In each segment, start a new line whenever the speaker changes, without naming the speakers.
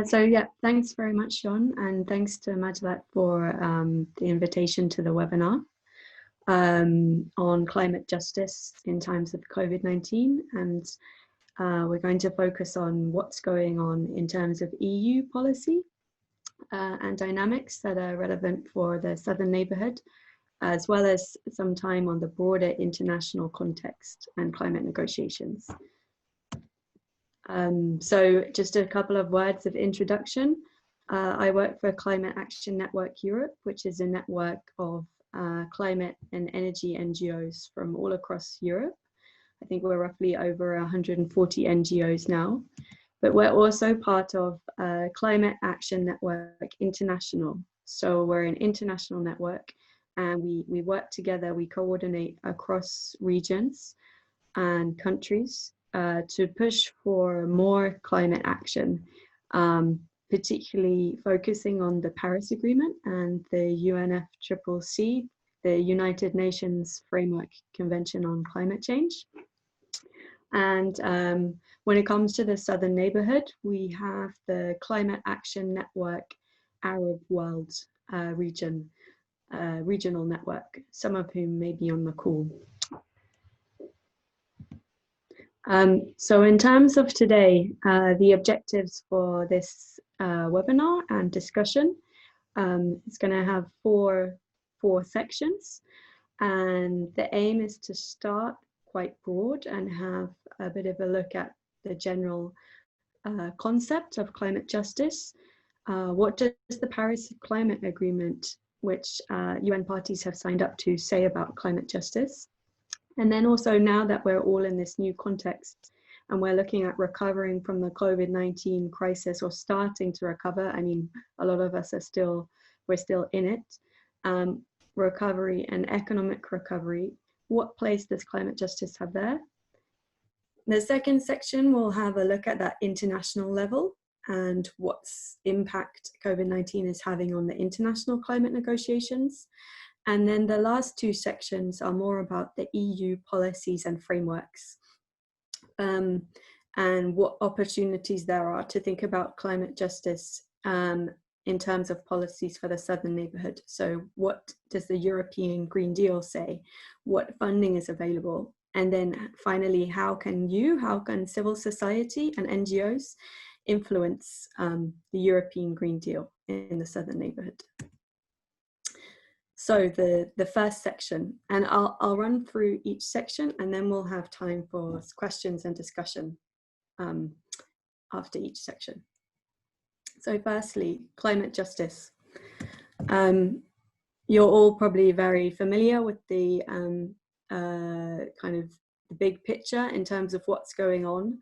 So yeah, thanks very much, Sean, and thanks to Majlat for the invitation to the webinar on climate justice in times of COVID-19. And we're going to focus on what's going on in terms of EU policy and dynamics that are relevant for the Southern Neighbourhood, as well as some time on the broader international context and climate negotiations. So just a couple of words of introduction. I work for Climate Action Network Europe, which is a network of climate and energy NGOs from all across Europe. I think we're roughly over 140 NGOs now, but we're also part of Climate Action Network International. So we're an international network, and we work together, we coordinate across regions and countries to push for more climate action, particularly focusing on the Paris Agreement and the UNFCCC, the United Nations Framework Convention on Climate Change. And when it comes to the Southern Neighbourhood, we have the Climate Action Network Arab World regional network, some of whom may be on the call. So in terms of today, the objectives for this webinar and discussion, it's going to have four sections, and the aim is to start quite broad and have a bit of a look at the general concept of climate justice. What does the Paris Climate Agreement, which UN parties have signed up to, say about climate justice? And then also, now that we're all in this new context and we're looking at recovering from the COVID-19 crisis, or starting to recover, I mean, a lot of us are we're still in it, recovery and economic recovery, what place does climate justice have there? The second section will have a look at that international level and what's impact COVID-19 is having on the international climate negotiations. And then the last two sections are more about the EU policies and frameworks, and what opportunities there are to think about climate justice in terms of policies for the Southern Neighbourhood. So what does the European Green Deal say? What funding is available? And then finally, how can civil society and NGOs influence the European Green Deal in the Southern Neighbourhood? So the first section, and I'll run through each section, and then we'll have time for questions and discussion after each section. So firstly, climate justice. You're all probably very familiar with the kind of the big picture in terms of what's going on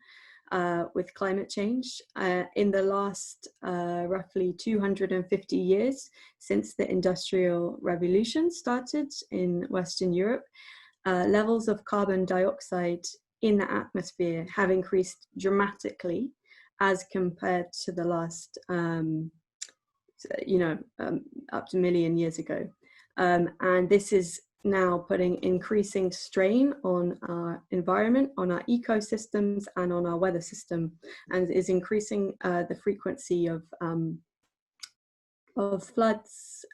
with climate change. In the last roughly 250 years since the Industrial Revolution started in Western Europe, levels of carbon dioxide in the atmosphere have increased dramatically as compared to the last, up to a million years ago. And this is now putting increasing strain on our environment, on our ecosystems, and on our weather system, and is increasing the frequency of floods,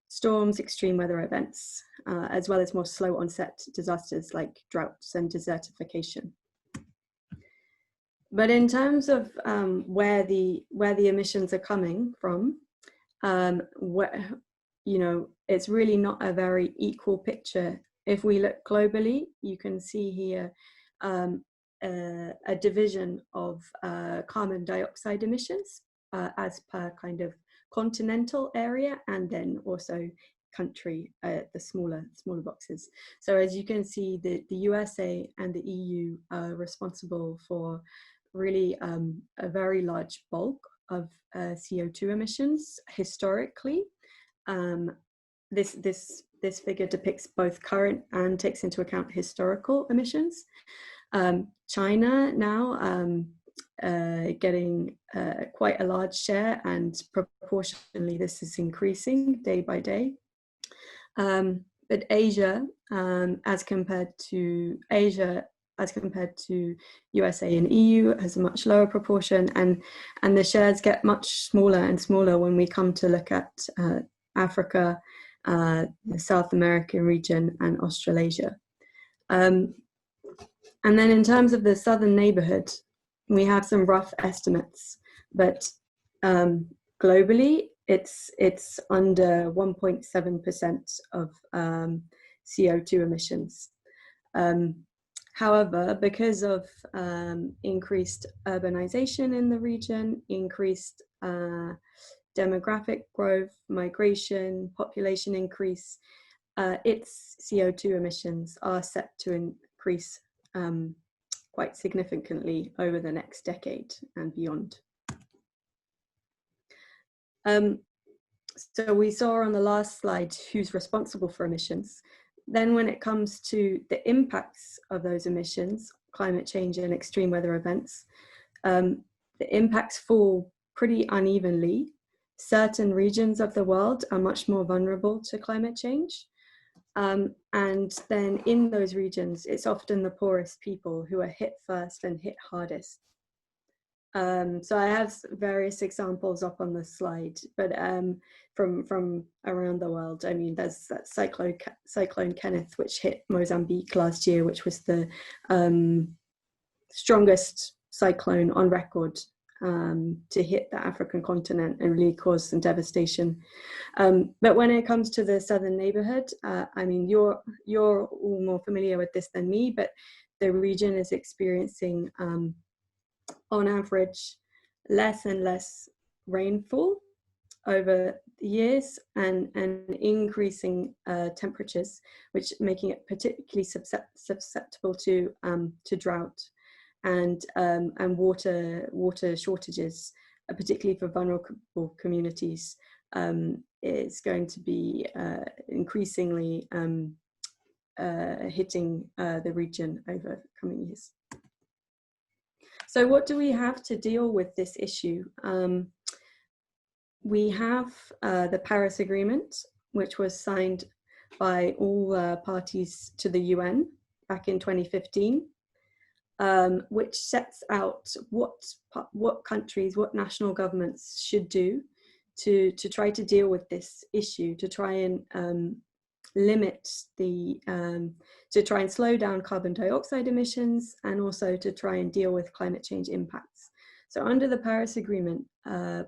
storms, extreme weather events, as well as more slow onset disasters like droughts and desertification. But in terms of where the emissions are coming from, it's really not a very equal picture. If we look globally, you can see here a division of carbon dioxide emissions as per kind of continental area, and then also country, the smaller boxes. So as you can see, the USA and the EU are responsible for really a very large bulk of CO2 emissions historically. This figure depicts both current and takes into account historical emissions. China now getting quite a large share, and proportionally this is increasing day by day. But Asia, as compared to Asia, as compared to USA and EU has a much lower proportion, and the shares get much smaller and smaller when we come to look at Africa, the South American region, and Australasia. And then in terms of the southern neighborhood, we have some rough estimates, but globally, it's under 1.7% of CO2 emissions. However, because of increased urbanization in the region, increased demographic growth, migration, population increase, its CO2 emissions are set to increase quite significantly over the next decade and beyond. So we saw on the last slide who's responsible for emissions. Then when it comes to the impacts of those emissions, climate change and extreme weather events, the impacts fall pretty unevenly. Certain regions of the world are much more vulnerable to climate change. And then in those regions, it's often the poorest people who are hit first and hit hardest. So I have various examples up on the slide, but from around the world. I mean, there's that Cyclone Kenneth, which hit Mozambique last year, which was the strongest cyclone on record to hit the African continent and really cause some devastation. But when it comes to the southern neighborhood, I mean, you're all more familiar with this than me, but the region is experiencing on average less and less rainfall over the years, and increasing temperatures, which making it particularly susceptible to drought and water shortages, particularly for vulnerable communities. Is going to be increasingly hitting the region over coming years. So what do we have to deal with this issue? We have the Paris Agreement, which was signed by all parties to the UN back in 2015, which sets out what countries, what national governments should do to try to deal with this issue, to try and limit to try and slow down carbon dioxide emissions, and also to try and deal with climate change impacts. So under the Paris Agreement,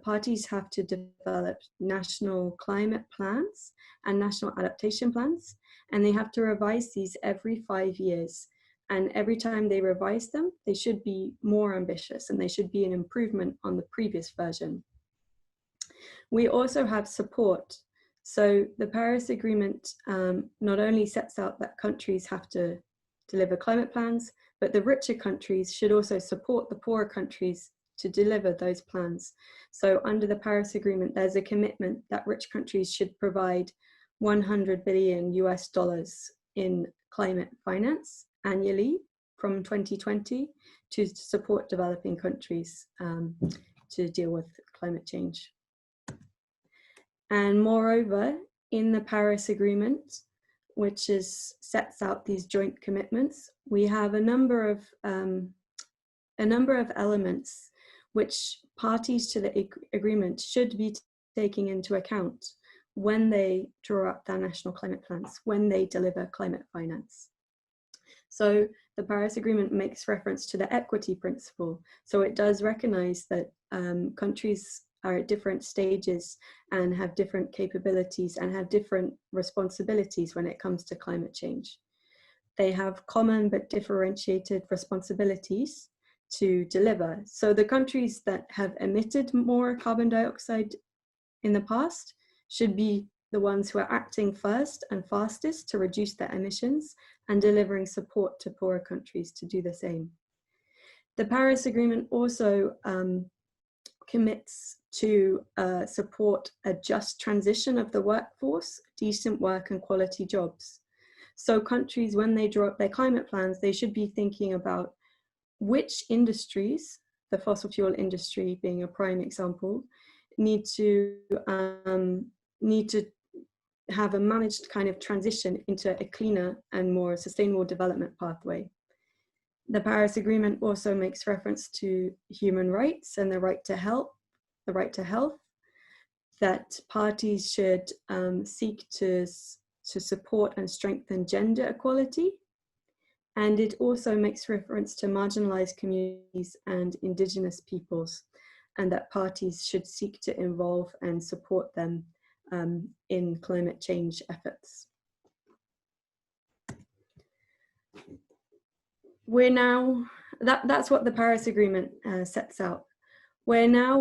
parties have to develop national climate plans and national adaptation plans, and they have to revise these every 5 years. And every time they revise them, they should be more ambitious, and they should be an improvement on the previous version. We also have support. So the Paris Agreement not only sets out that countries have to deliver climate plans, but the richer countries should also support the poorer countries to deliver those plans. So under the Paris Agreement, there's a commitment that rich countries should provide $100 billion in climate finance annually from 2020 to support developing countries to deal with climate change. And moreover, in the Paris Agreement, which sets out these joint commitments, we have a number of elements which parties to the agreement should be taking into account when they draw up their national climate plans, when they deliver climate finance. So the Paris Agreement makes reference to the equity principle. So it does recognize that countries are at different stages and have different capabilities and have different responsibilities when it comes to climate change. They have common but differentiated responsibilities to deliver. So the countries that have emitted more carbon dioxide in the past should be the ones who are acting first and fastest to reduce their emissions and delivering support to poorer countries to do the same. The Paris Agreement also commits to support a just transition of the workforce, decent work and quality jobs. So countries, when they draw up their climate plans, they should be thinking about which industries, the fossil fuel industry being a prime example, need to have a managed kind of transition into a cleaner and more sustainable development pathway. The Paris Agreement also makes reference to human rights and the right to health, that parties should seek to support and strengthen gender equality. And it also makes reference to marginalized communities and indigenous peoples, and that parties should seek to involve and support them in climate change efforts. We're now, that's what the Paris Agreement sets out. We're now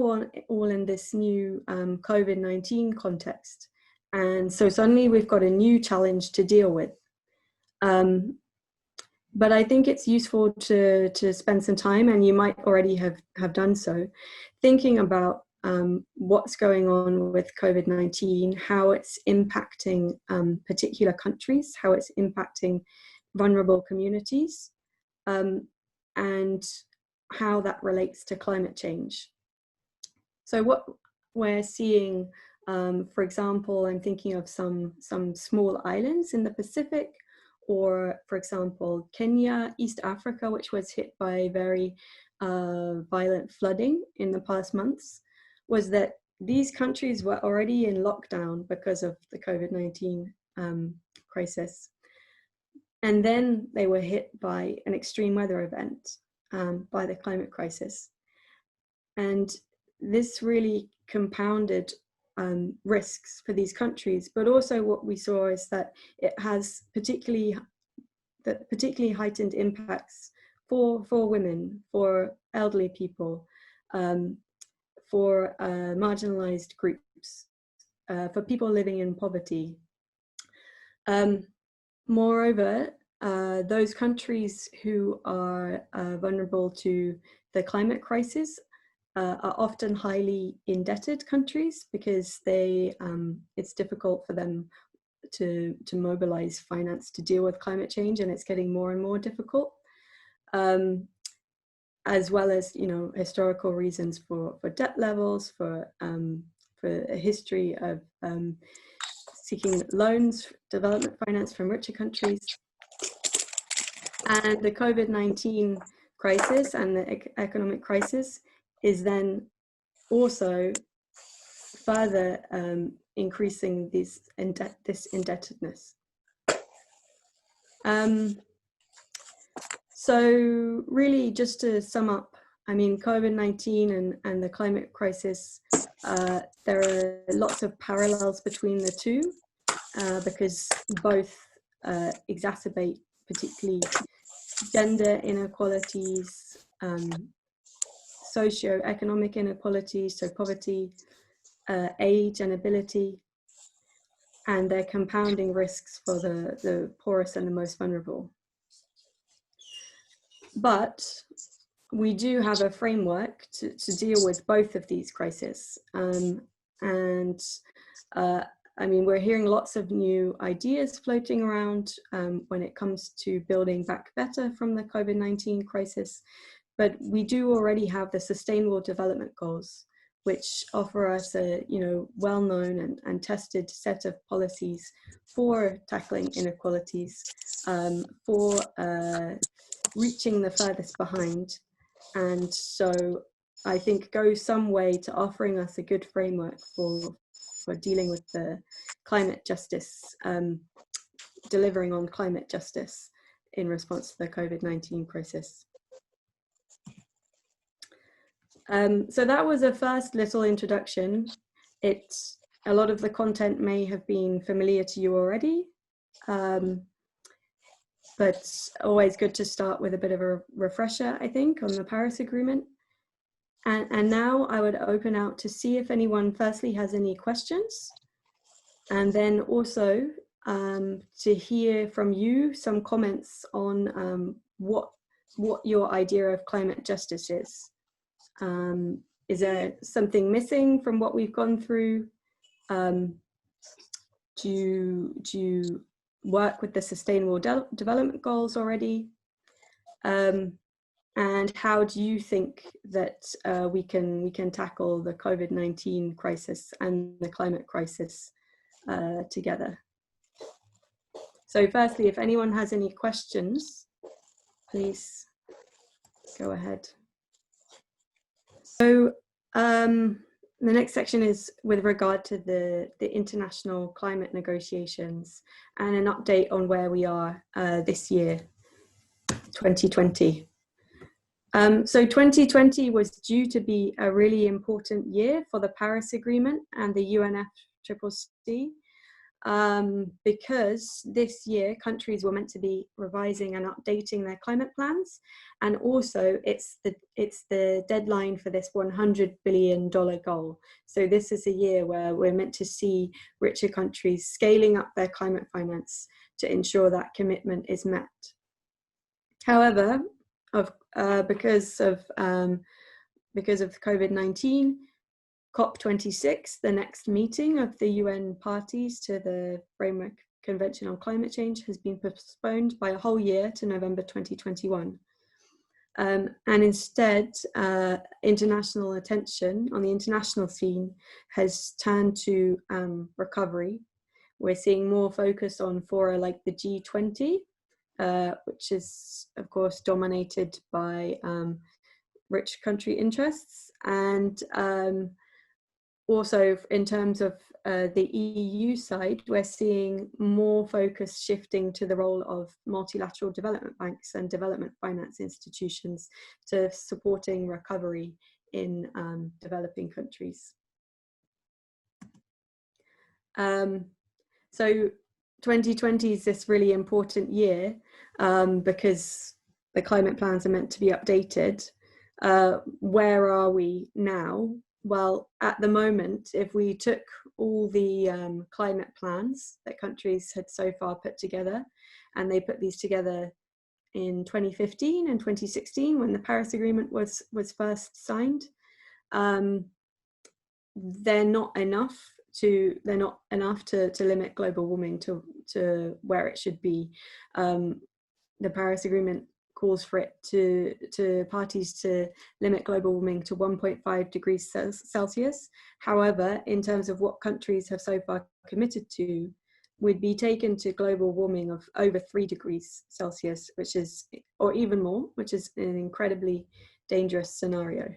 all in this new COVID-19 context. And so suddenly we've got a new challenge to deal with. But I think it's useful to spend some time, and you might already have done so, thinking about what's going on with COVID-19, how it's impacting particular countries, how it's impacting vulnerable communities, and how that relates to climate change. So what we're seeing, for example, I'm thinking of some small islands in the Pacific, or for example, Kenya, East Africa, which was hit by very violent flooding in the past months, was that these countries were already in lockdown because of the COVID-19 crisis. And then they were hit by an extreme weather event, by the climate crisis. And this really compounded risks for these countries, but also what we saw is that it has particularly heightened impacts for women, for elderly people, for marginalized groups, for people living in poverty. Moreover, those countries who are vulnerable to the climate crisis are often highly indebted countries, because it's difficult for them to mobilize finance to deal with climate change, and it's getting more and more difficult, as well as historical reasons for debt levels, for a history of seeking loans, development finance from richer countries. And the COVID-19 crisis and the economic crisis is then also further increasing this indebtedness. So really, just to sum up, I mean, COVID-19 and the climate crisis, there are lots of parallels between the two, because both exacerbate particularly gender inequalities, socio-economic inequalities, so poverty, age and ability, and they're compounding risks for the poorest and the most vulnerable. But we do have a framework to deal with both of these crises. I mean, we're hearing lots of new ideas floating around when it comes to building back better from the COVID-19 crisis. But we do already have the Sustainable Development Goals, which offer us a well-known and tested set of policies for tackling inequalities, for reaching the furthest behind. And so I think go some way to offering us a good framework for dealing with the climate justice, delivering on climate justice in response to the COVID-19 crisis. So that was a first little introduction. A lot of the content may have been familiar to you already, but always good to start with a bit of a refresher, I think, on the Paris Agreement. And now I would open out to see if anyone firstly has any questions, and then also to hear from you some comments on what your idea of climate justice is. Is there something missing from what we've gone through? Do you work with the Sustainable Development Goals already? And how do you think that we can tackle the COVID-19 crisis and the climate crisis together? So firstly, if anyone has any questions, please go ahead. So the next section is with regard to the international climate negotiations and an update on where we are this year, 2020. So 2020 was due to be a really important year for the Paris Agreement and the UNFCCC, because this year countries were meant to be revising and updating their climate plans, and also it's the deadline for this $100 billion goal. So this is a year where we're meant to see richer countries scaling up their climate finance to ensure that commitment is met. However, because of COVID-19, COP26, the next meeting of the UN parties to the Framework Convention on Climate Change, has been postponed by a whole year to November 2021. And instead, international attention on the international scene has turned to recovery. We're seeing more focus on fora like the G20, which is, of course, dominated by rich country interests, and also in terms of the EU side, we're seeing more focus shifting to the role of multilateral development banks and development finance institutions to supporting recovery in developing countries. So 2020 is this really important year because the climate plans are meant to be updated. Where are we now? Well, at the moment, if we took all the climate plans that countries had so far put together, and they put these together in 2015 and 2016 when the Paris Agreement was first signed, they're not enough to limit global warming to where it should be. The Paris Agreement calls for it to parties to limit global warming to 1.5 degrees Celsius. However, in terms of what countries have so far committed to, we'd be taken to global warming of over 3 degrees Celsius, which is, or even more, which is an incredibly dangerous scenario.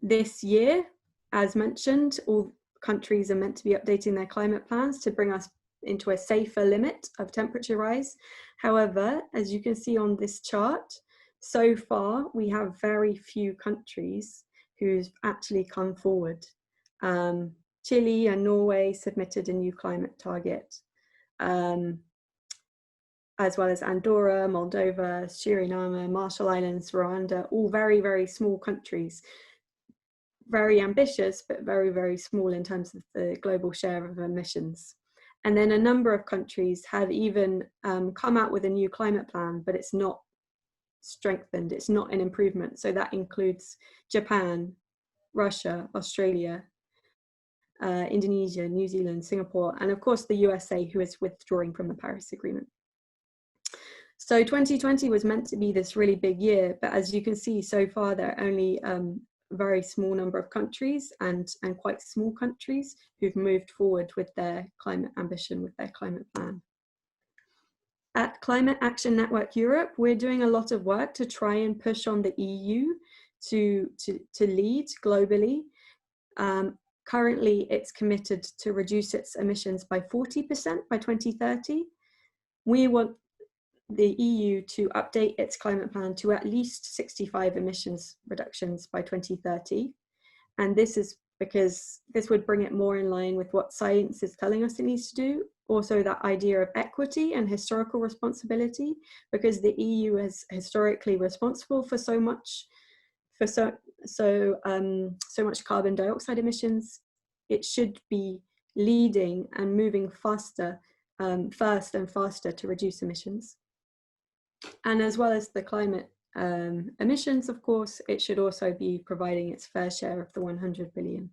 This year, as mentioned, all countries are meant to be updating their climate plans to bring us into a safer limit of temperature rise. However, as you can see on this chart, so far we have very few countries who've actually come forward. Chile and Norway submitted a new climate target, as well as Andorra, Moldova, Suriname, Marshall Islands, Rwanda, all very, very small countries. Very ambitious, but very, very small in terms of the global share of emissions. And then a number of countries have even come out with a new climate plan, but it's not strengthened, it's not an improvement. So that includes Japan, Russia, Australia, Indonesia, New Zealand, Singapore, and of course the USA, who is withdrawing from the Paris Agreement. So 2020 was meant to be this really big year, but as you can see, so far there are only very small number of countries and quite small countries who've moved forward with their climate ambition, with their climate plan. At Climate Action Network Europe, we're doing a lot of work to try and push on the EU to lead globally. Currently, it's committed to reduce its emissions by 40% by 2030. We want the EU to update its climate plan to at least 65 emissions reductions by 2030. And this is because this would bring it more in line with what science is telling us it needs to do. Also that idea of equity and historical responsibility, because the EU is historically responsible for so much carbon dioxide emissions. It should be leading and moving first and faster to reduce emissions. And as well as the climate emissions, of course, it should also be providing its fair share of the 100 billion.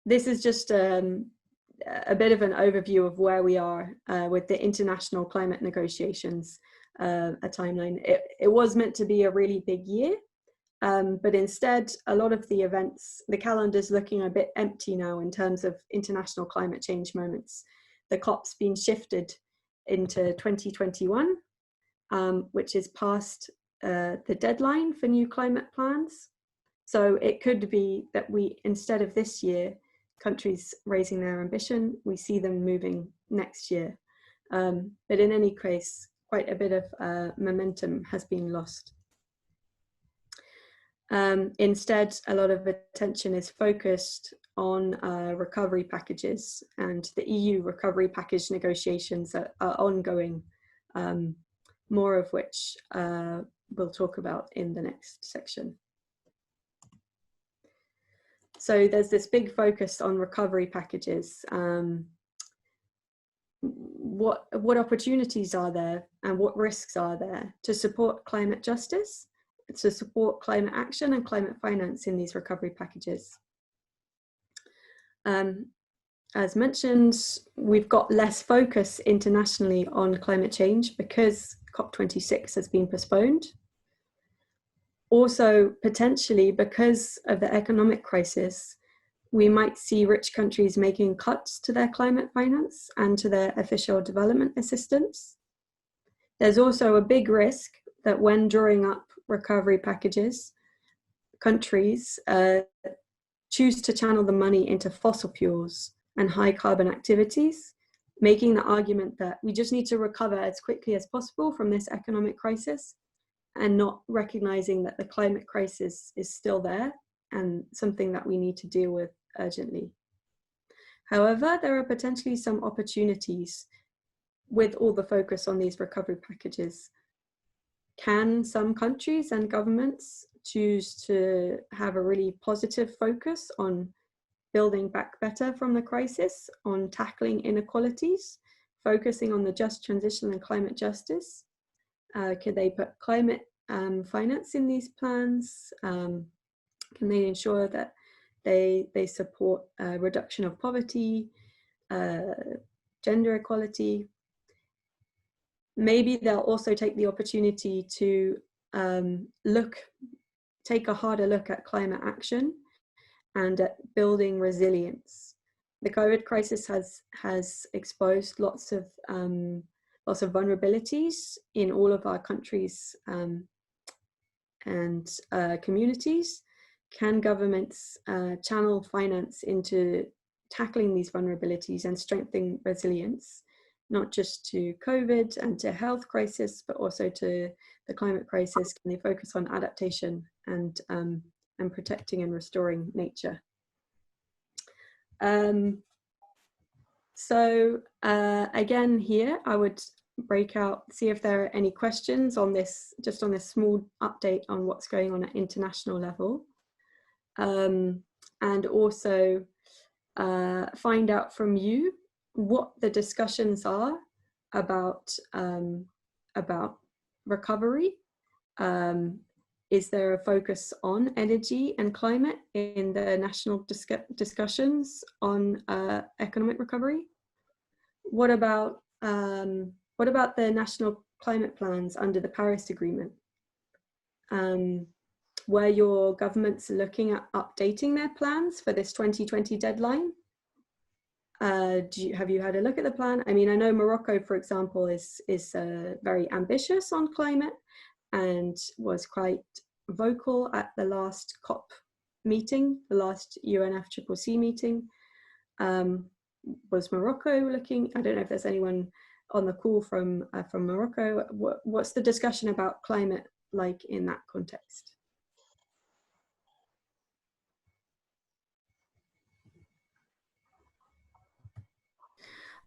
This is just a bit of an overview of where we are with the international climate negotiations, a timeline. It was meant to be a really big year, but instead a lot of the events, the calendar's looking a bit empty now in terms of international climate change moments. The COP's been shifted into 2021, which is past the deadline for new climate plans. So it could be that we, instead of this year, countries raising their ambition, we see them moving next year. But in any case, quite a bit of momentum has been lost. Instead, a lot of attention is focused on recovery packages, and the EU recovery package negotiations are ongoing, more of which we'll talk about in the next section. So there's this big focus on recovery packages. What opportunities are there and what risks are there to support climate justice, to support climate action and climate finance in these recovery packages? As mentioned, we've got less focus internationally on climate change because COP26 has been postponed. Also, potentially because of the economic crisis, we might see rich countries making cuts to their climate finance and to their official development assistance. There's also a big risk that when drawing up recovery packages, countries choose to channel the money into fossil fuels and high carbon activities, making the argument that we just need to recover as quickly as possible from this economic crisis, and not recognizing that the climate crisis is still there and something that we need to deal with urgently. However, there are potentially some opportunities with all the focus on these recovery packages. Can some countries and governments choose to have a really positive focus on building back better from the crisis, on tackling inequalities, focusing on the just transition and climate justice? Could they put climate finance in these plans? Can they ensure that they support reduction of poverty, gender equality? Maybe they'll also take the opportunity to take a harder look at climate action and at building resilience. The COVID crisis has exposed lots of vulnerabilities in all of our countries and communities. Can governments channel finance into tackling these vulnerabilities and strengthening resilience, not just to COVID and to health crisis, but also to the climate crisis? Can they focus on adaptation and protecting and restoring nature? So again, here I would break out, see if there are any questions on this, just on this small update on what's going on at international level, and also find out from you what the discussions are about recovery. Is there a focus on energy and climate in the national discussions on economic recovery? What about the national climate plans under the Paris Agreement? Were your governments looking at updating their plans for this 2020 deadline? Have you had a look at the plan? I mean, I know Morocco, for example, is very ambitious on climate and was quite vocal at the last COP meeting, the last UNFCCC meeting. Was Morocco looking? I don't know if there's anyone on the call from Morocco. What's the discussion about climate like in that context?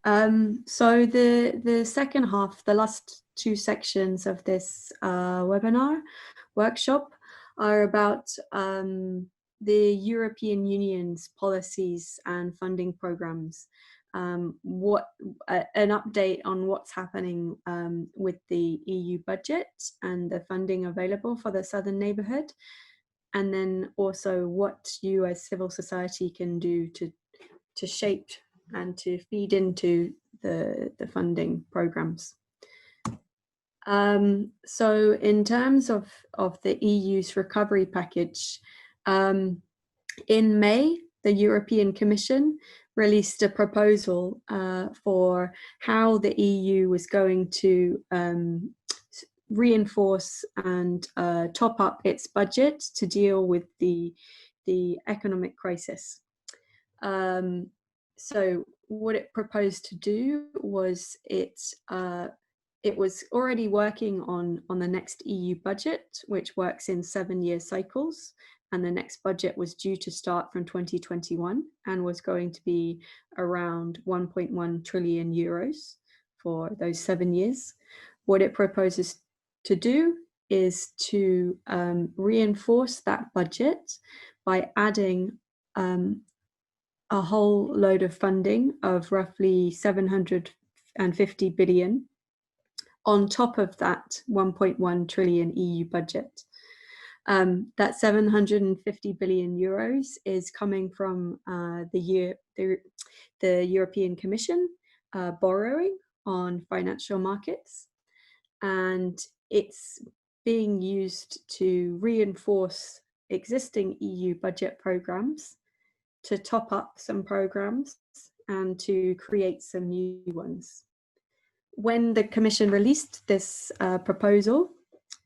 So the second half, the last two sections of this webinar workshop are about the European Union's policies and funding programs. An update on what's happening with the EU budget and the funding available for the Southern Neighbourhood, and then also what you as civil society can do to shape and to feed into the funding programs. So in terms of the EU's recovery package, in May, the European Commission released a proposal for how the EU was going to reinforce and top up its budget to deal with the economic crisis. So what it proposed to do was it was already working on the next EU budget, which works in 7-year cycles. And the next budget was due to start from 2021 and was going to be around 1.1 trillion euros for those 7 years. What it proposes to do is to reinforce that budget by adding a whole load of funding of roughly 750 billion on top of that 1.1 trillion EU budget. That 750 billion euros is coming from the European Commission borrowing on financial markets, and it's being used to reinforce existing EU budget programs, to top up some programs, and to create some new ones. When the Commission released this proposal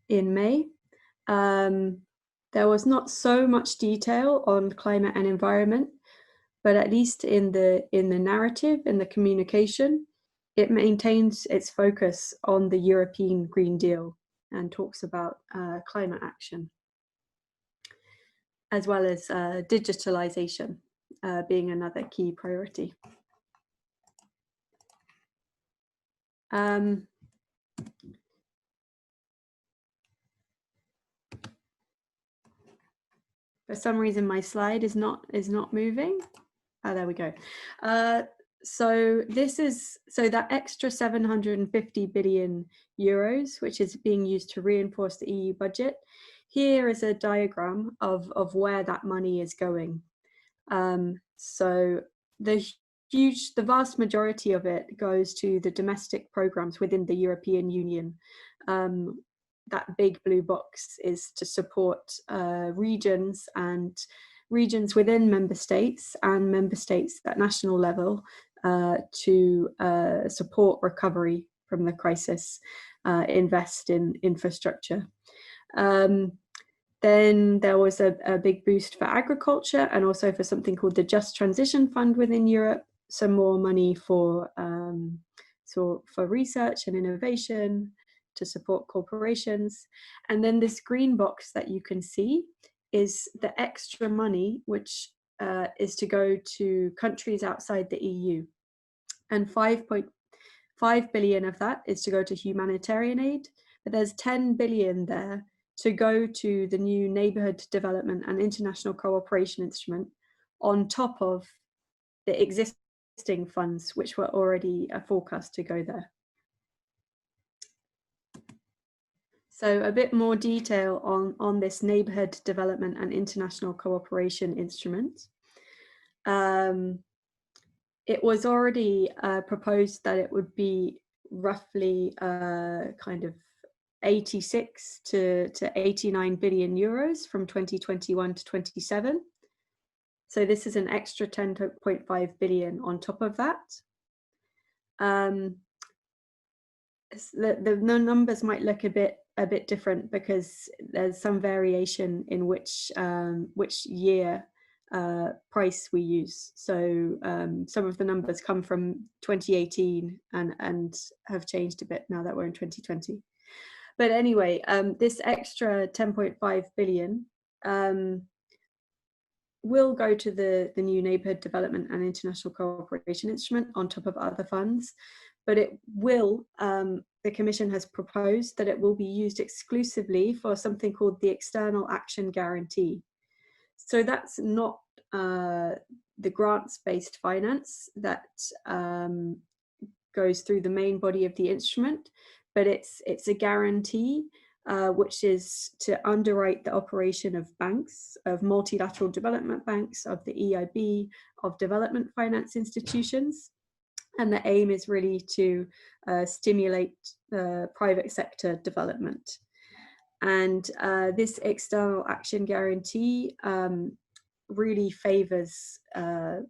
in May, there was not so much detail on climate and environment, but at least in the narrative, in the communication, it maintains its focus on the European Green Deal and talks about climate action, as well as digitalization being another key priority. For some reason, my slide is not moving. Oh, there we go. So that extra 750 billion euros, which is being used to reinforce the EU budget. Here is a diagram of where that money is going. So the vast majority of it goes to the domestic programs within the European Union. That big blue box is to support regions within member states and member states at national level to support recovery from the crisis, invest in infrastructure. Then there was a big boost for agriculture and also for something called the Just Transition Fund within Europe, some more money for research and innovation, to support corporations. And then this green box that you can see is the extra money, which is to go to countries outside the EU. And 5.5 billion of that is to go to humanitarian aid, but there's 10 billion there to go to the new Neighbourhood Development and International Cooperation Instrument on top of the existing funds, which were already forecast to go there. So a bit more detail on this Neighbourhood Development and International Cooperation Instrument. It was already proposed that it would be roughly kind of 86 to 89 billion euros from 2021 to 27. So this is an extra 10.5 billion on top of that. The numbers might look a bit different because there's some variation in which year price we use. So some of the numbers come from 2018 and have changed a bit now that we're in 2020. But anyway, this extra 10.5 billion will go to the new Neighbourhood Development and International Cooperation Instrument on top of other funds. But it will, the Commission has proposed that it will be used exclusively for something called the External Action Guarantee. So that's not the grants-based finance that goes through the main body of the instrument, but it's a guarantee which is to underwrite the operation of banks, of multilateral development banks, of the EIB, of development finance institutions. And the aim is really to stimulate private sector development. And this external action guarantee really favors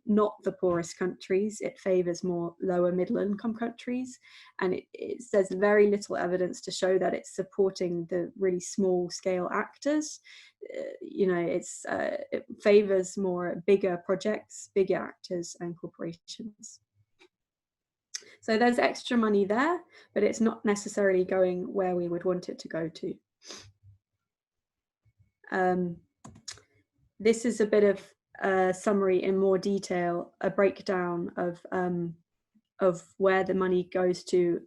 not the poorest countries. It favors more lower middle income countries, and there's very little evidence to show that it's supporting the really small scale actors. It favors more bigger projects, bigger actors and corporations. So there's extra money there, but it's not necessarily going where we would want it to go to. This is a bit of a summary in more detail, a breakdown of where the money goes to.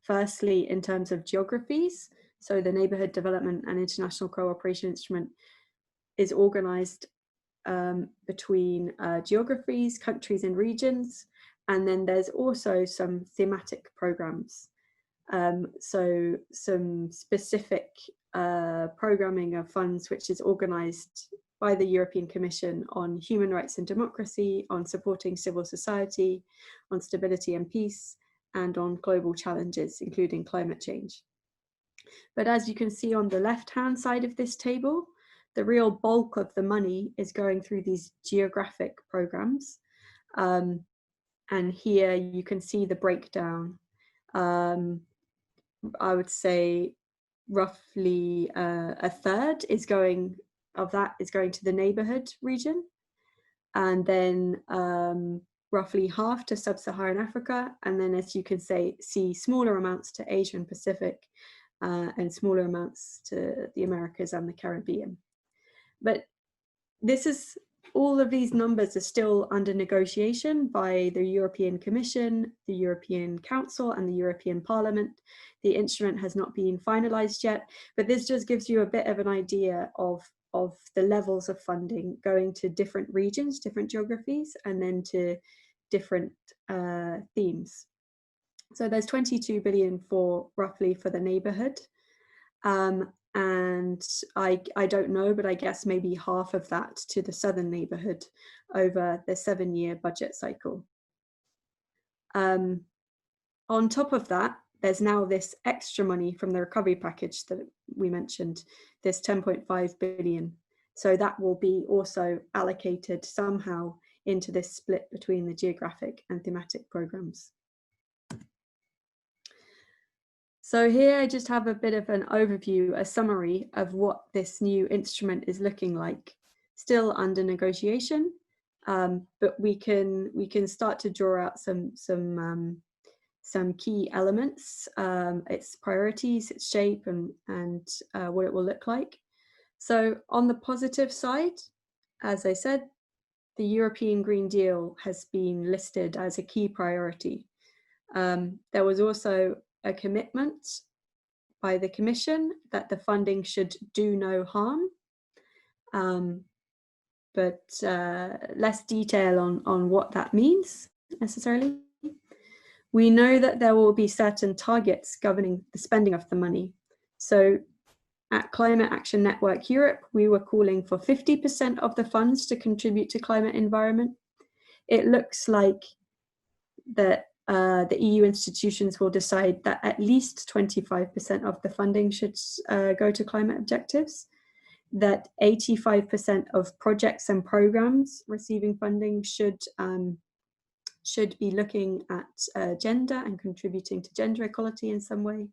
Firstly, in terms of geographies, so the Neighbourhood Development and International Cooperation Instrument is organised between geographies, countries and regions, and then there's also some thematic programmes. So some specific programming of funds which is organised by the European Commission on human rights and democracy, on supporting civil society, on stability and peace, and on global challenges, including climate change. But as you can see on the left-hand side of this table, the real bulk of the money is going through these geographic programs. And here you can see the breakdown. I would say roughly a third of that is going to the neighborhood region, and then roughly half to sub-Saharan Africa, and then, as you can see smaller amounts to Asia and Pacific, and smaller amounts to the Americas and the Caribbean. But all of these numbers are still under negotiation by the European Commission, the European Council and the European Parliament. The instrument has not been finalised yet, but this just gives you a bit of an idea of the levels of funding going to different regions, different geographies, and then to different themes. So there's 22 billion roughly for the neighbourhood. And I don't know, but I guess maybe half of that to the southern neighbourhood over the 7-year budget cycle. On top of that, there's now this extra money from the recovery package that we mentioned, this 10.5 billion. So that will be also allocated somehow into this split between the geographic and thematic programmes. So here I just have a bit of an overview, a summary of what this new instrument is looking like. Still under negotiation, but we can start to draw out some key elements, its priorities, its shape, and what it will look like. So on the positive side, as I said, the European Green Deal has been listed as a key priority. There was also a commitment by the Commission that the funding should do no harm, but less detail on what that means necessarily. We know that there will be certain targets governing the spending of the money. So at Climate Action Network Europe, we were calling for 50% of the funds to contribute to climate environment. It looks like that the EU institutions will decide that at least 25% of the funding should go to climate objectives, that 85% of projects and programs receiving funding should be looking at gender and contributing to gender equality in some way,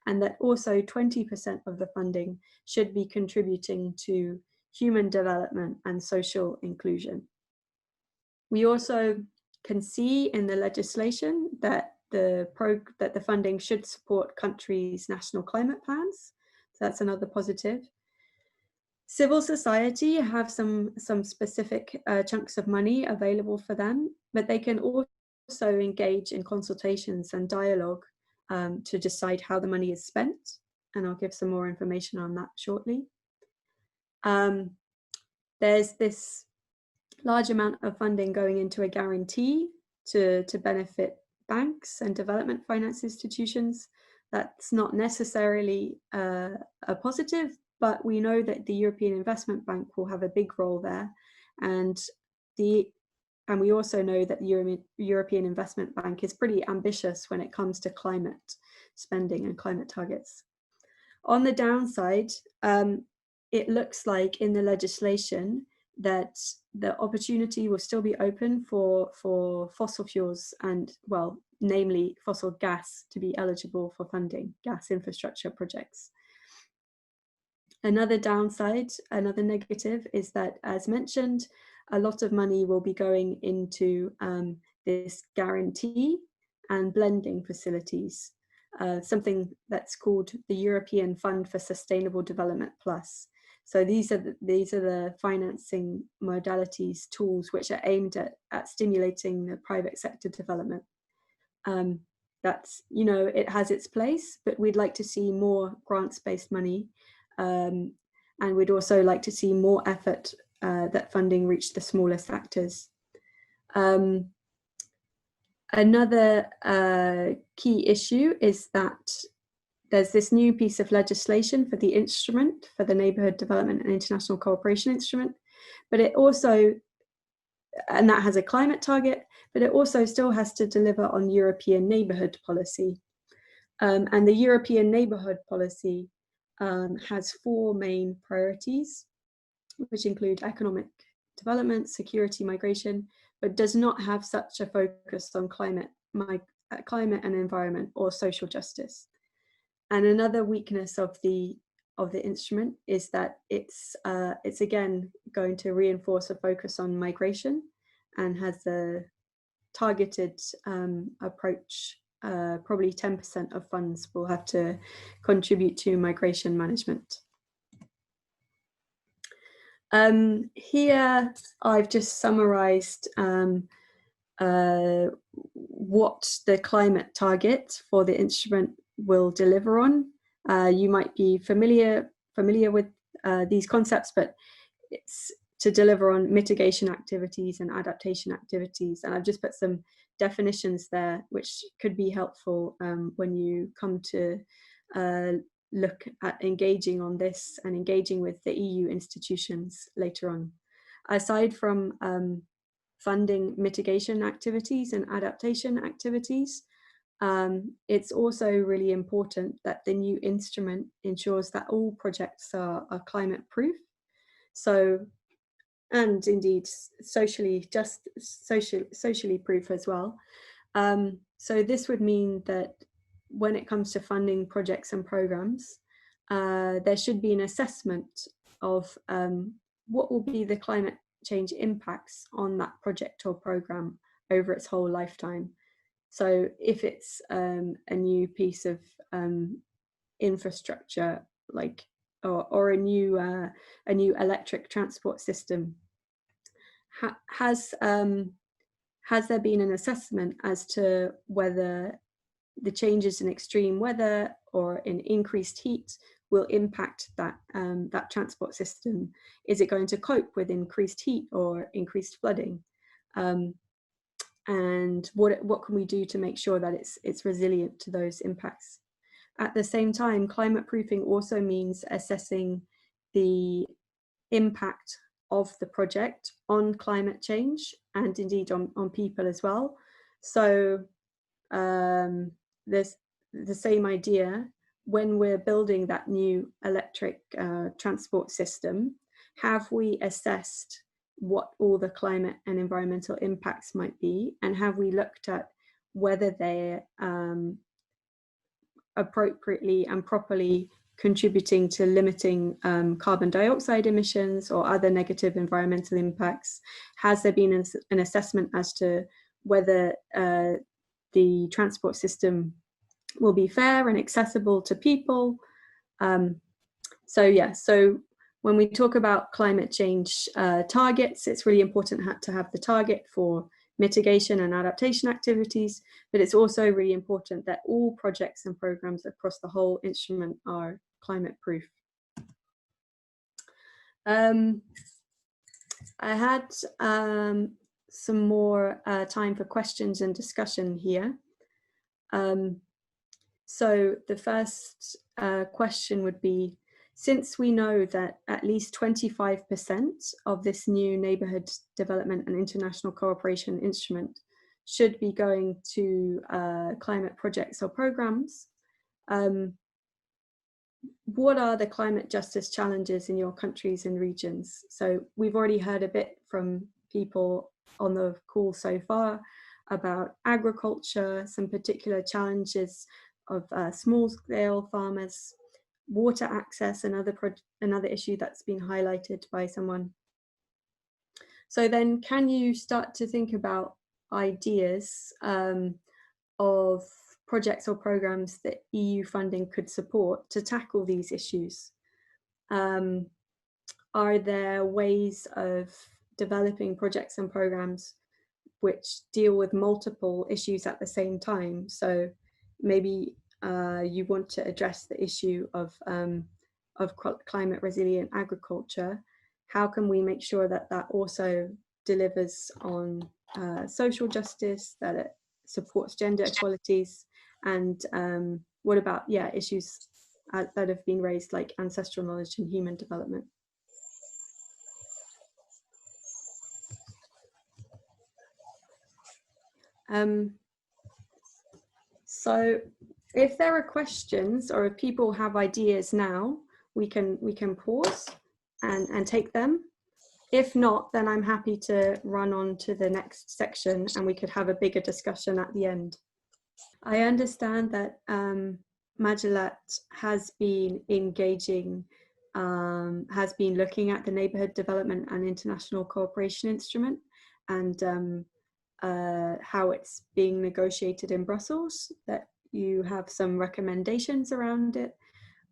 and that also 20% of the funding should be contributing to human development and social inclusion. We also can see in the legislation that the funding should support countries' national climate plans. So that's another positive. Civil society have some specific chunks of money available for them, but they can also engage in consultations and dialogue to decide how the money is spent. And I'll give some more information on that shortly. There's this large amount of funding going into a guarantee to benefit banks and development finance institutions. That's not necessarily a positive, but we know that the European Investment Bank will have a big role there. And we also know that the European Investment Bank is pretty ambitious when it comes to climate spending and climate targets. On the downside, it looks like in the legislation that the opportunity will still be open for fossil fuels and, well, namely fossil gas, to be eligible for funding, gas infrastructure projects. Another downside, another negative, is that, as mentioned, a lot of money will be going into this guarantee and blending facilities, something that's called the European Fund for Sustainable Development Plus. So these are the financing modalities, tools which are aimed at stimulating the private sector development. That's, you know, it has its place, but we'd like to see more grants-based money. And we'd also like to see more effort that funding reach the smallest actors. Another key issue is that there's this new piece of legislation for the instrument, for the Neighbourhood Development and International Cooperation Instrument, but it also, and that has a climate target, but it also still has to deliver on European neighbourhood policy. And the European neighbourhood policy has 4 main priorities, which include economic development, security, migration, but does not have such a focus on climate and environment or social justice. And another weakness of the instrument is that it's again going to reinforce a focus on migration and has a targeted approach. Probably 10% of funds will have to contribute to migration management. Here I've just summarized what the climate target for the instrument will deliver on. You might be familiar with these concepts, but it's to deliver on mitigation activities and adaptation activities. And I've just put some definitions there, which could be helpful when you come to look at engaging on this and engaging with the EU institutions later on. Aside from funding mitigation activities and adaptation activities, it's also really important that the new instrument ensures that all projects are climate proof. So, and indeed socially proof as well. So this would mean that when it comes to funding projects and programs, there should be an assessment of what will be the climate change impacts on that project or program over its whole lifetime. So if it's a new piece of infrastructure, like or a new electric transport system, has there been an assessment as to whether the changes in extreme weather or in increased heat will impact that that transport system? Is it going to cope with increased heat or increased flooding? And what can we do to make sure that it's resilient to those impacts? At the same time, climate proofing also means assessing the impact of the project on climate change and indeed on people as well. So there's the same idea when we're building that new electric transport system. Have we assessed what all the climate and environmental impacts might be, and have we looked at whether they're appropriately and properly contributing to limiting carbon dioxide emissions or other negative environmental impacts? Has there been an assessment as to whether the transport system will be fair and accessible to people? So when we talk about climate change targets, it's really important to have the target for mitigation and adaptation activities, but it's also really important that all projects and programs across the whole instrument are climate proof. I had some more time for questions and discussion here. So the first question would be, since we know that at least 25% of this new Neighbourhood Development and International Cooperation Instrument should be going to climate projects or programs, what are the climate justice challenges in your countries and regions? So we've already heard a bit from people on the call so far about agriculture, some particular challenges of small-scale farmers, water access, another issue that's been highlighted by someone. So then can you start to think about ideas of projects or programs that EU funding could support to tackle these issues? Are there ways of developing projects and programs which deal with multiple issues at the same time? So maybe you want to address the issue of climate resilient agriculture. How can we make sure that that also delivers on social justice, that it supports gender equalities, and what about issues that have been raised like ancestral knowledge and human development? So if there are questions or if people have ideas now, we can pause and take them. If not, then I'm happy to run on to the next section and we could have a bigger discussion at the end. I understand that Majalat has been engaging, has been looking at the Neighbourhood Development and International Cooperation Instrument and how it's being negotiated in Brussels, that you have some recommendations around it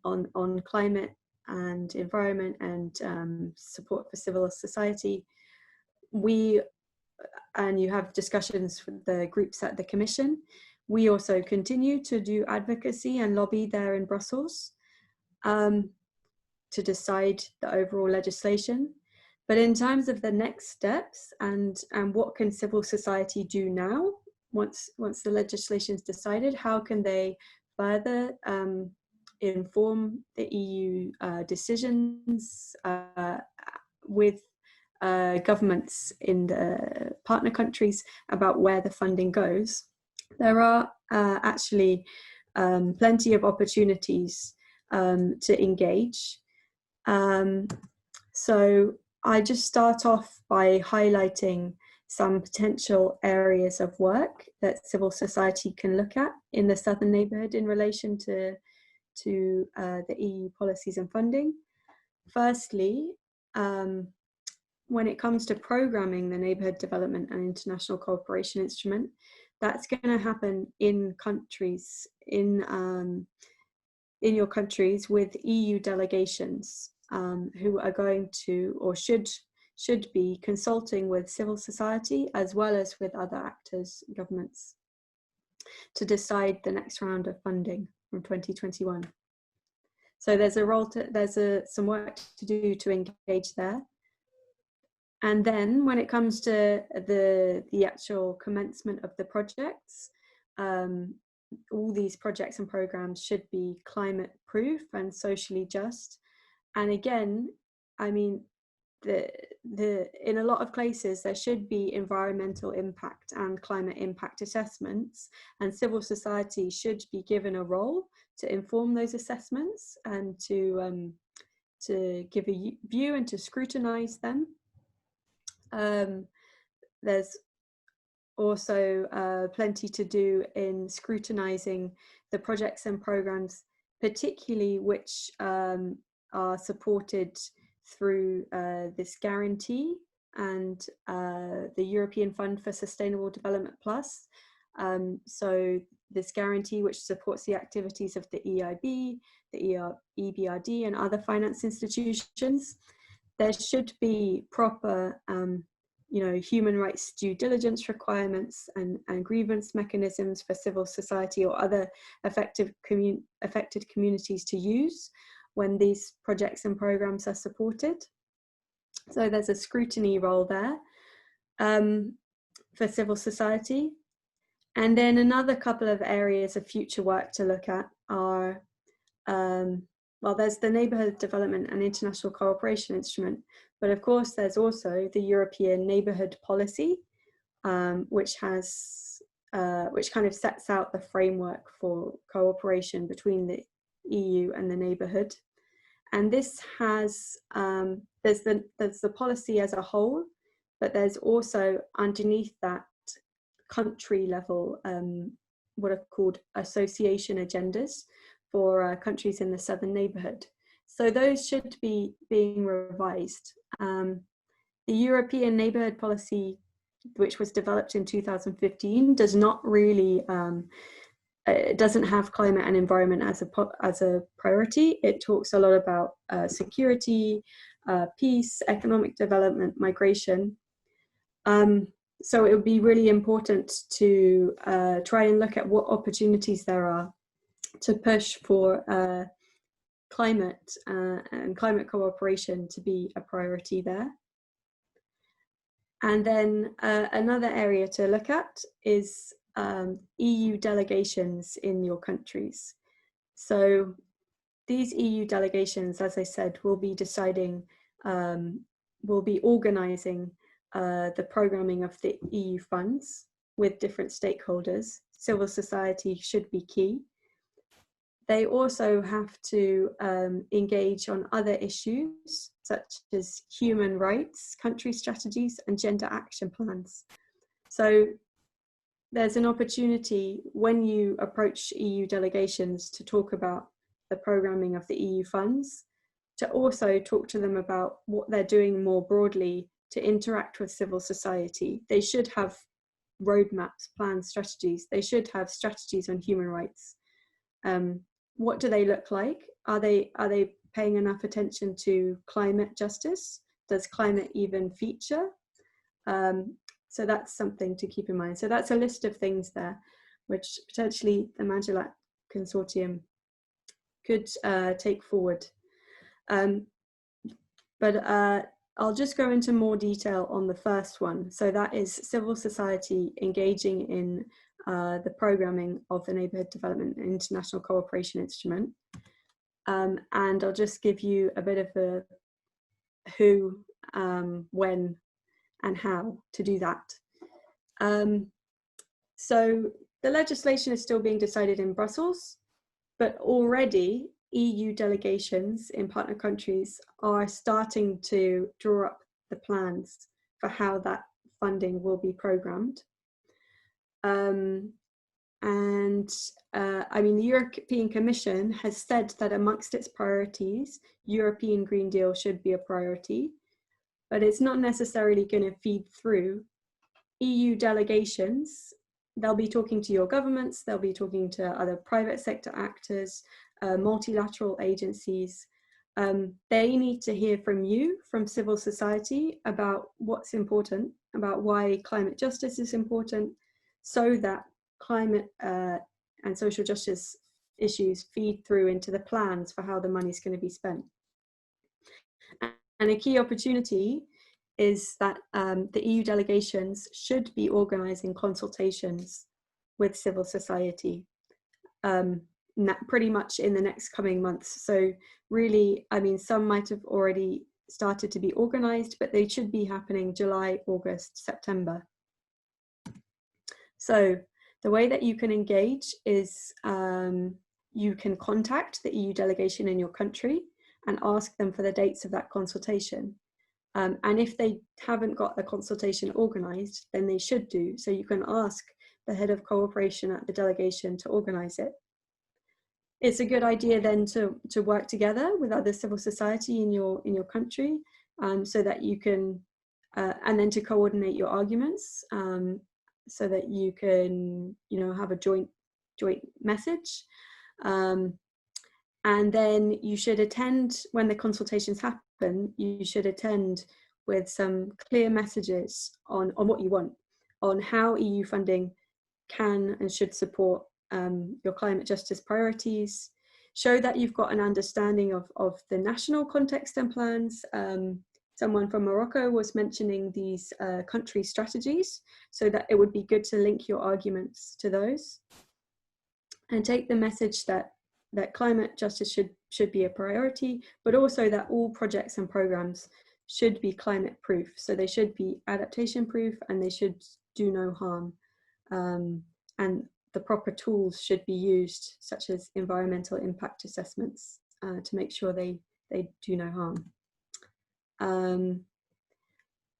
on climate and environment and support for civil society. And you have discussions with the groups at the Commission. We also continue to do advocacy and lobby there in Brussels to decide the overall legislation. But in terms of the next steps and what can civil society do now, once the legislation is decided, how can they further inform the EU decisions with governments in the partner countries about where the funding goes? There are actually plenty of opportunities to engage. So I just start off by highlighting some potential areas of work that civil society can look at in the Southern Neighbourhood in relation to the EU policies and funding. Firstly, when it comes to programming the Neighbourhood Development and International Cooperation Instrument, that's going to happen in countries, in your countries with EU delegations who are going to or should be consulting with civil society as well as with other actors, governments, to decide the next round of funding from 2021. So there's some work to do to engage there. And then when it comes to the actual commencement of the projects, all these projects and programs should be climate proof and socially just. And again, I mean, in a lot of places there should be environmental impact and climate impact assessments, and civil society should be given a role to inform those assessments and to give a view and to scrutinize them. There's also plenty to do in scrutinizing the projects and programs, particularly which are supported through this guarantee and the European Fund for Sustainable Development Plus. So this guarantee which supports the activities of the EIB, the EBRD and other finance institutions. There should be proper human rights due diligence requirements and grievance mechanisms for civil society or other affected communities to use when these projects and programs are supported. So there's a scrutiny role there for civil society. And then another couple of areas of future work to look at are, well, there's the Neighbourhood Development and International Cooperation Instrument, but of course there's also the European Neighbourhood Policy, which kind of sets out the framework for cooperation between the EU and the neighbourhood. And this has, there's the policy as a whole, but there's also underneath that country level, what are called association agendas for countries in the southern neighbourhood. So those should be being revised. The European Neighbourhood Policy, which was developed in 2015, does not really, it doesn't have climate and environment as a priority. It talks a lot about security, peace, economic development, migration. So it would be really important to try and look at what opportunities there are to push for climate and climate cooperation to be a priority there. And then another area to look at is EU delegations in your countries. So these EU delegations, as I said, will be deciding, will be organising the programming of the EU funds with different stakeholders. Civil society should be key. They also have to engage on other issues such as human rights, country strategies, and gender action plans. So there's an opportunity when you approach EU delegations to talk about the programming of the EU funds, to also talk to them about what they're doing more broadly to interact with civil society. They should have roadmaps, plans, strategies. They should have strategies on human rights. What do they look like? Are they paying enough attention to climate justice? Does climate even feature? So that's something to keep in mind. So that's a list of things there, which potentially the Majalak Consortium could take forward. But I'll just go into more detail on the first one. So that is civil society engaging in the programming of the Neighbourhood Development and International Cooperation Instrument. And I'll just give you a bit of a who, when, and how to do that. So the legislation is still being decided in Brussels, but already EU delegations in partner countries are starting to draw up the plans for how that funding will be programmed. I mean, the European Commission has said that amongst its priorities, European Green Deal should be a priority, but it's not necessarily going to feed through. EU delegations, they'll be talking to your governments, they'll be talking to other private sector actors, multilateral agencies. They need to hear from you, from civil society, about what's important, about why climate justice is important, so that climate and social justice issues feed through into the plans for how the money's going to be spent. And a key opportunity is that the EU delegations should be organising consultations with civil society pretty much in the next coming months. So really, I mean, some might have already started to be organised, but they should be happening July, August, September. So the way that you can engage is you can contact the EU delegation in your country and ask them for the dates of that consultation. And if they haven't got the consultation organised, then they should do. So you can ask the head of cooperation at the delegation to organise it. It's a good idea then to work together with other civil society in your country, so that you can, and then to coordinate your arguments, so that you can, have a joint message. And then you should attend, when the consultations happen, you should attend with some clear messages on what you want, on how EU funding can and should support your climate justice priorities. Show that you've got an understanding of the national context and plans. Someone from Morocco was mentioning these country strategies, so that it would be good to link your arguments to those. And take the message that climate justice should be a priority, but also that all projects and programs should be climate proof. So they should be adaptation proof and they should do no harm. And the proper tools should be used, such as environmental impact assessments, to make sure they do no harm.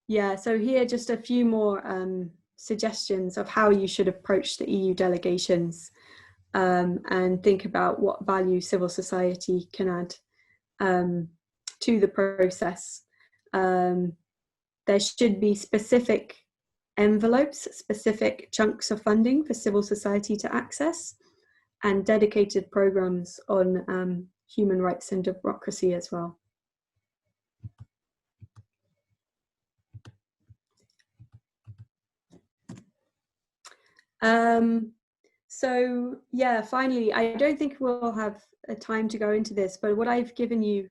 Yeah, so here just a few more suggestions of how you should approach the EU delegations, and think about what value civil society can add to the process. There should be specific envelopes, specific chunks of funding for civil society to access, and dedicated programs on human rights and democracy as well. So yeah, finally, I don't think we'll have a time to go into this, but what I've given you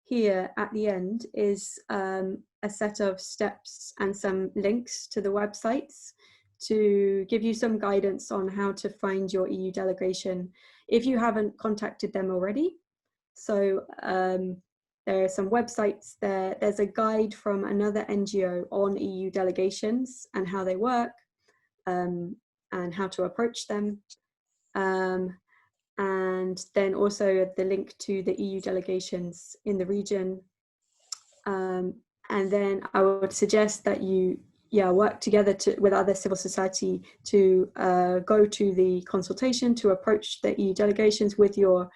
here at the end is a set of steps and some links to the websites to give you some guidance on how to find your EU delegation if you haven't contacted them already. So there are some websites there. There's a guide from another NGO on EU delegations and how they work, and how to approach them. And then also the link to the EU delegations in the region. And then I would suggest that you work together with other civil society to go to the consultation, to approach the EU delegations with your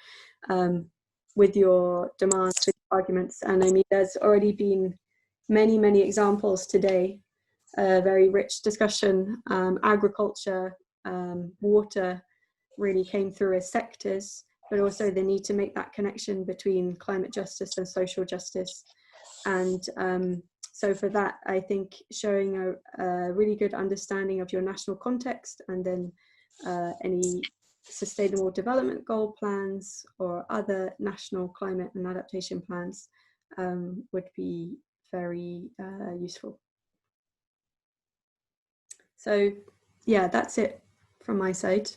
demands, with arguments. And I mean, there's already been many examples today, very rich discussion. Agriculture, water really came through as sectors, but also the need to make that connection between climate justice and social justice. And so for that, I think showing a really good understanding of your national context, and then any sustainable development goal plans or other national climate and adaptation plans would be very useful. So yeah, that's it from my side.